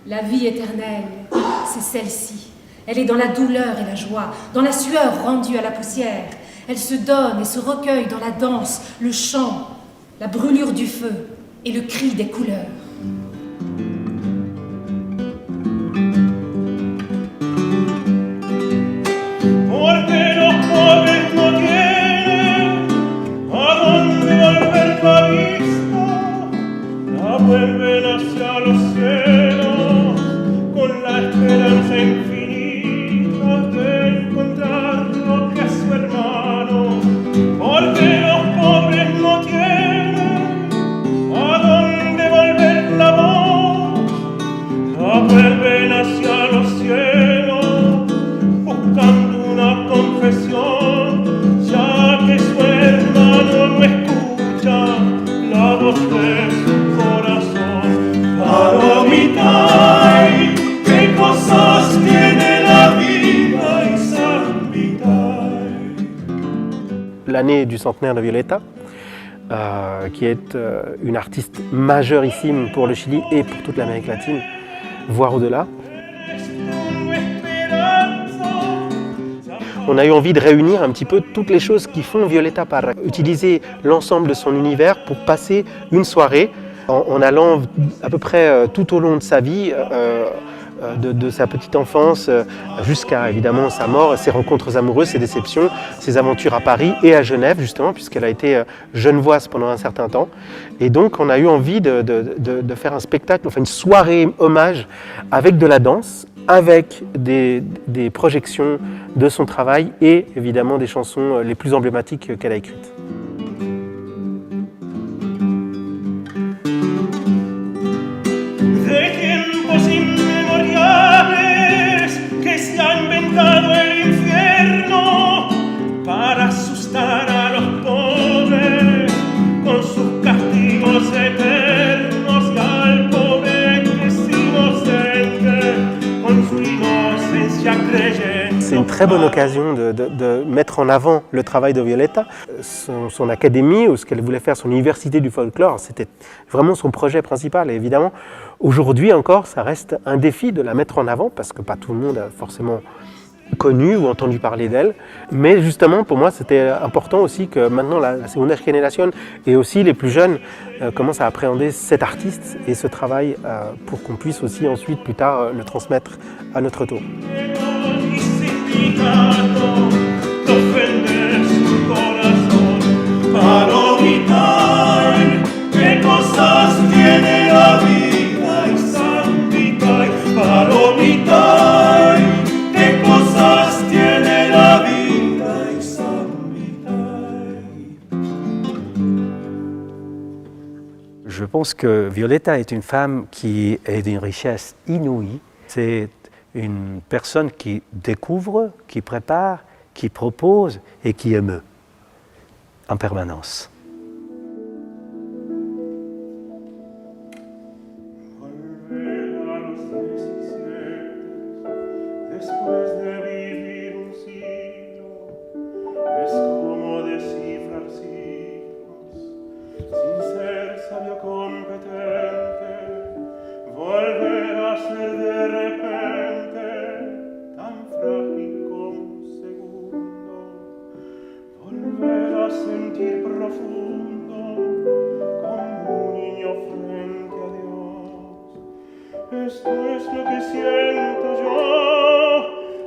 La vie éternelle, c'est celle-ci. Elle est dans la douleur et la joie, dans la sueur rendue à la poussière. Elle se donne et se recueille dans la danse, le chant, la brûlure du feu et le cri des couleurs. L'année du centenaire de Violeta, qui est une artiste majeurissime pour le Chili et pour toute l'Amérique latine, voire au-delà. On a eu envie de réunir un petit peu toutes les choses qui font Violeta Parra, utiliser l'ensemble de son univers pour passer une soirée en allant à peu près tout au long de sa vie, de sa petite enfance jusqu'à évidemment sa mort, ses rencontres amoureuses, ses déceptions, ses aventures à Paris et à Genève justement, puisqu'elle a été genevoise pendant un certain temps. Et donc on a eu envie de faire un spectacle, enfin une soirée hommage avec de la danse, avec des projections de son travail et évidemment des chansons les plus emblématiques qu'elle a écrites. C'est une très bonne occasion de mettre en avant le travail de Violeta. Son académie, ou ce qu'elle voulait faire, son université du folklore, c'était vraiment son projet principal. Et évidemment, aujourd'hui encore, ça reste un défi de la mettre en avant, parce que pas tout le monde a forcément connu ou entendu parler d'elle. Mais justement, pour moi, c'était important aussi que maintenant la seconde génération et aussi les plus jeunes commencent à appréhender cet artiste et ce travail pour qu'on puisse aussi ensuite, plus tard, le transmettre à notre tour. Je pense que Violeta est une femme qui est d'une richesse inouïe. C'est une personne qui découvre, qui prépare, qui propose et qui émeut en permanence. Sentir profundo como un niño frente a Dios. Esto es lo que siento yo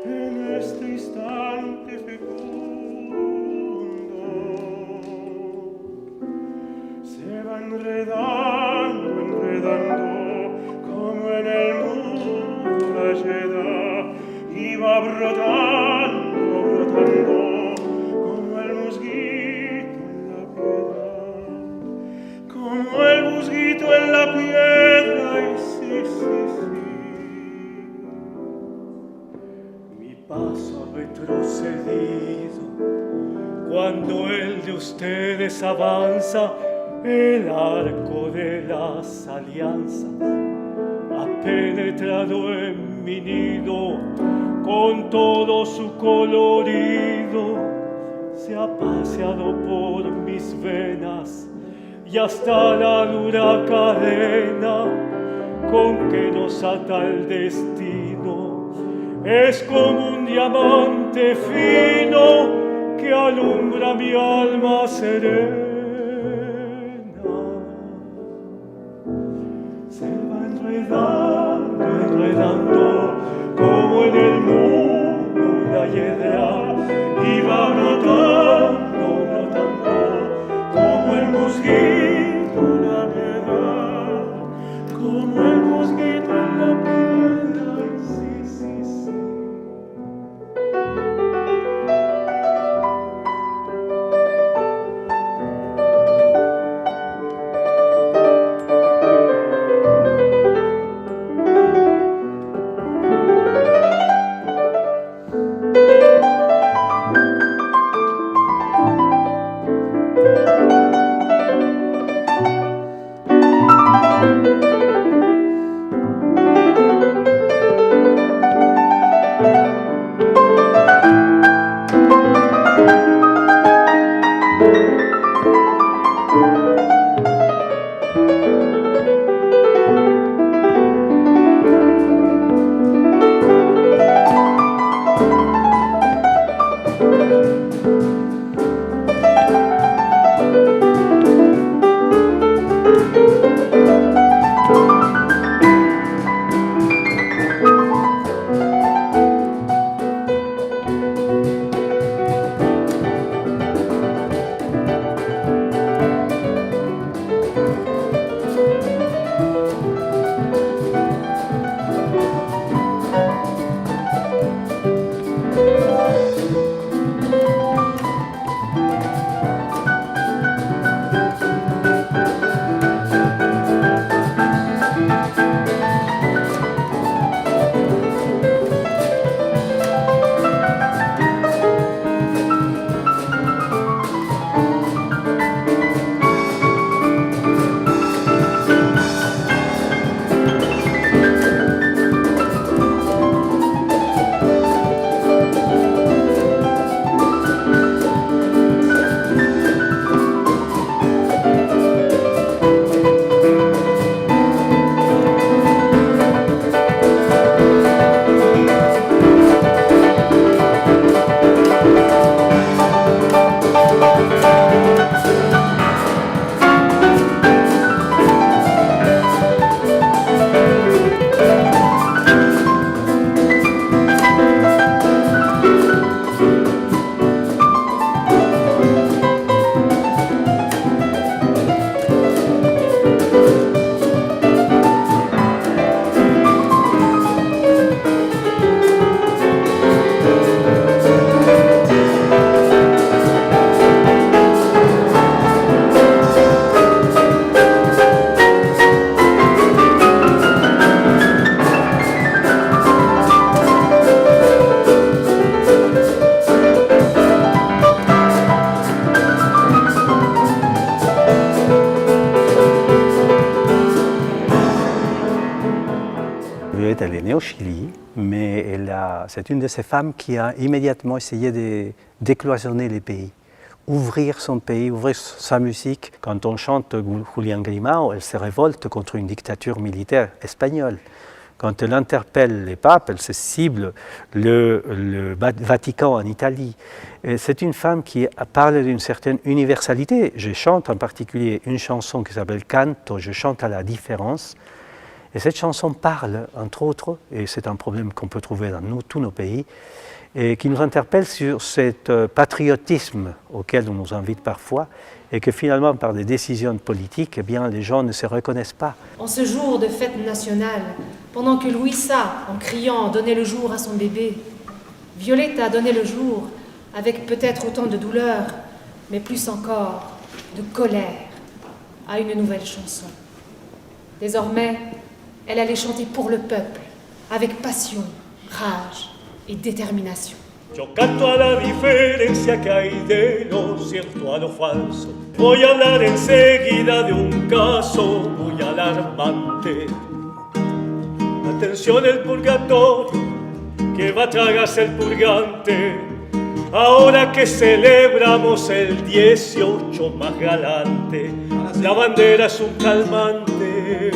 en este instante fecundo. Se va enredando, enredando como en va brotando, brotando, como el musguito en la piedra, como el musguito en la piedra, y sí, sí, sí. Mi paso ha retrocedido cuando el de ustedes avanza, el arco de las alianzas ha penetrado en mi nido con todo su colorido, se ha paseado por mis venas y hasta la dura cadena con que nos ata el destino es como un diamante fino que alumbra mi alma serena. Se va enredando, enredando, como en el mundo la hiedra, y va brotando, brotando, como el mosquito en la piedra, como el mosquito en la piedra, sí, sí, sí. Violette, elle est née au Chili, mais c'est une de ces femmes qui a immédiatement essayé de décloisonner les pays, ouvrir son pays, ouvrir sa musique. Quand on chante Julián Grimao, elle se révolte contre une dictature militaire espagnole. Quand elle interpelle les papes, elle se cible le Vatican en Italie. C'est une femme qui parle d'une certaine universalité. Je chante en particulier une chanson qui s'appelle Canto, je chante à la différence. Et cette chanson parle, entre autres, et c'est un problème qu'on peut trouver dans tous nos pays, et qui nous interpelle sur ce patriotisme auquel on nous invite parfois, et que finalement, par des décisions politiques, eh bien, les gens ne se reconnaissent pas. En ce jour de fête nationale, pendant que Louisa, en criant, donnait le jour à son bébé, Violetta donnait le jour avec peut-être autant de douleur, mais plus encore de colère, à une nouvelle chanson. Désormais, elle allait chanter pour le peuple, avec passion, rage et détermination. Yo canto a la diferencia que hay de lo cierto a lo falso. Voy a hablar enseguida de un caso muy alarmante. Atención el purgatorio, que batragas el purgante. Ahora que celebramos el 18 más galante, la bandera es un calmante.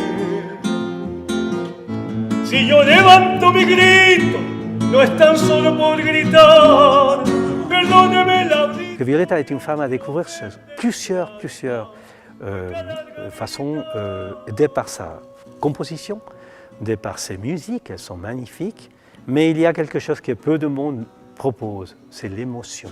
Si yo levanto mi grito, no es tan solo por gritar, perdóneme la vida. Que Violetta est une femme à découvrir sur plusieurs façons, dès par sa composition, dès par ses musiques, elles sont magnifiques, mais il y a quelque chose que peu de monde propose, c'est l'émotion.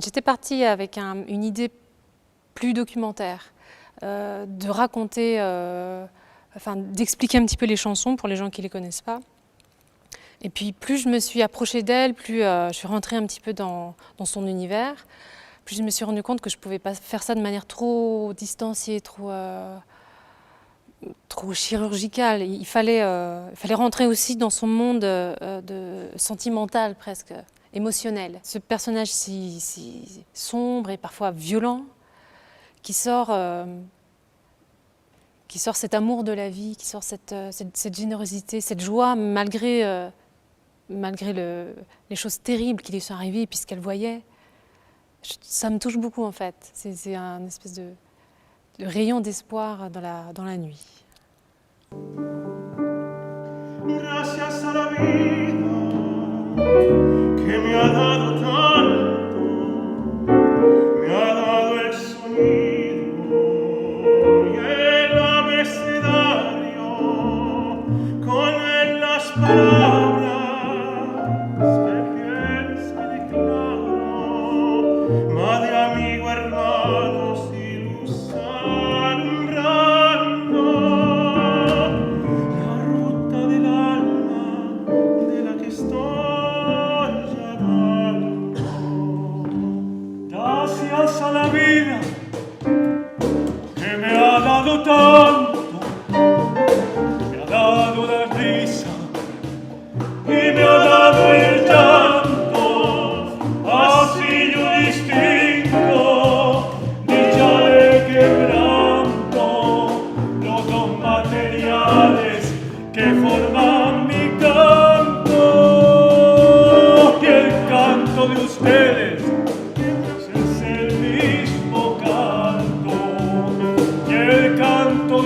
J'étais partie avec une idée plus documentaire, de raconter, d'expliquer un petit peu les chansons pour les gens qui ne les connaissent pas. Et puis plus je me suis approchée d'elle, plus je suis rentrée un petit peu dans son univers, plus je me suis rendu compte que je ne pouvais pas faire ça de manière trop distanciée, trop chirurgicale. Il fallait rentrer aussi dans son monde sentimental presque, émotionnel. Ce personnage si sombre et parfois violent, qui sort cet amour de la vie, qui sort cette générosité, cette joie malgré les choses terribles qui lui sont arrivées et puis ce qu'elle voyait. Ça me touche beaucoup en fait. C'est un espèce de rayon d'espoir dans la nuit. Gracias a la vida que me ha dado tanto, me ha dado el sonido y el abecedario, con él las palabras que pienso y declaro, madre, amigo, hermanos y luz alumbrando la ruta del alma de la que estoy llamando. Gracias a la vida que me ha dado tanto, me ha dado la risa y me ha dado el llanto, así yo distingo dicha de quebranto, los dos materiales que forman mi canto, y el canto de ustedes es el mismo canto, y el canto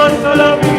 hasta la vida.